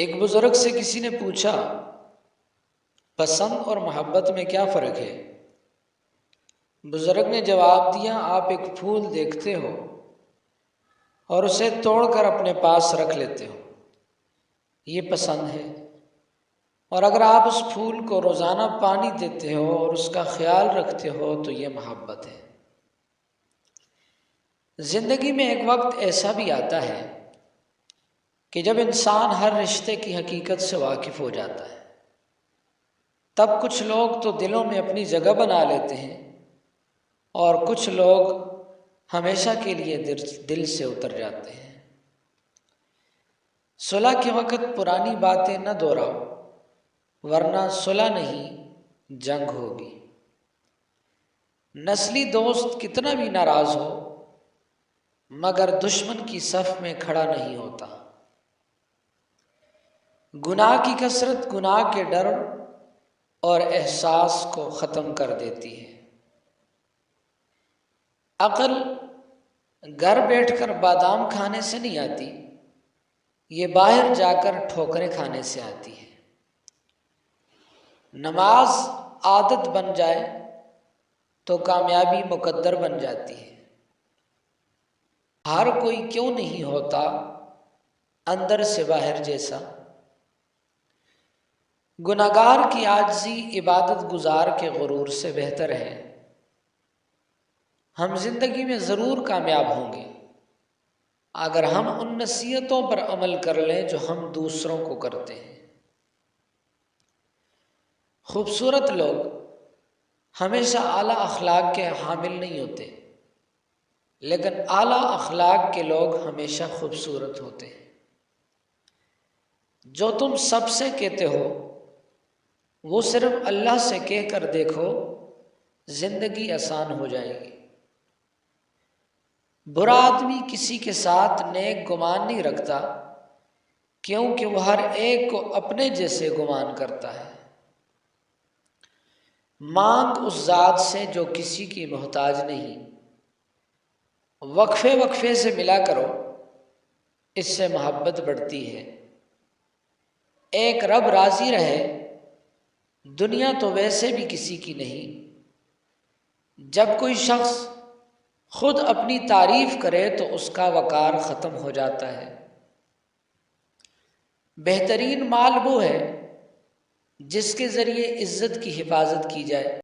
ایک بزرگ سے کسی نے پوچھا پسند اور محبت میں کیا فرق ہے؟ بزرگ نے جواب دیا، آپ ایک پھول دیکھتے ہو اور اسے توڑ کر اپنے پاس رکھ لیتے ہو، یہ پسند ہے، اور اگر آپ اس پھول کو روزانہ پانی دیتے ہو اور اس کا خیال رکھتے ہو تو یہ محبت ہے۔ زندگی میں ایک وقت ایسا بھی آتا ہے کہ جب انسان ہر رشتے کی حقیقت سے واقف ہو جاتا ہے، تب کچھ لوگ تو دلوں میں اپنی جگہ بنا لیتے ہیں اور کچھ لوگ ہمیشہ کے لیے دل سے اتر جاتے ہیں۔ صلح کے وقت پرانی باتیں نہ دہراؤ، ورنہ صلح نہیں جنگ ہوگی۔ نسلی دوست کتنا بھی ناراض ہو مگر دشمن کی صف میں کھڑا نہیں ہوتا۔ گناہ کی کثرت گناہ کے ڈر اور احساس کو ختم کر دیتی ہے۔ عقل گھر بیٹھ کر بادام کھانے سے نہیں آتی، یہ باہر جا کر ٹھوکریں کھانے سے آتی ہے۔ نماز عادت بن جائے تو کامیابی مقدر بن جاتی ہے۔ ہر کوئی کیوں نہیں ہوتا اندر سے باہر جیسا؟ گناہگار کی عاجزی عبادت گزار کے غرور سے بہتر ہے۔ ہم زندگی میں ضرور کامیاب ہوں گے اگر ہم ان نصیحتوں پر عمل کر لیں جو ہم دوسروں کو کرتے ہیں۔ خوبصورت لوگ ہمیشہ اعلیٰ اخلاق کے حامل نہیں ہوتے، لیکن اعلیٰ اخلاق کے لوگ ہمیشہ خوبصورت ہوتے ہیں۔ جو تم سب سے کہتے ہو وہ صرف اللہ سے کہہ کر دیکھو، زندگی آسان ہو جائے گی۔ برا آدمی کسی کے ساتھ نیک گمان نہیں رکھتا، کیونکہ وہ ہر ایک کو اپنے جیسے گمان کرتا ہے۔ مانگ اس ذات سے جو کسی کی محتاج نہیں، وقفے وقفے سے ملا کرو، اس سے محبت بڑھتی ہے۔ ایک رب راضی رہے، دنیا تو ویسے بھی کسی کی نہیں۔ جب کوئی شخص خود اپنی تعریف کرے تو اس کا وقار ختم ہو جاتا ہے۔ بہترین مال وہ ہے جس کے ذریعے عزت کی حفاظت کی جائے۔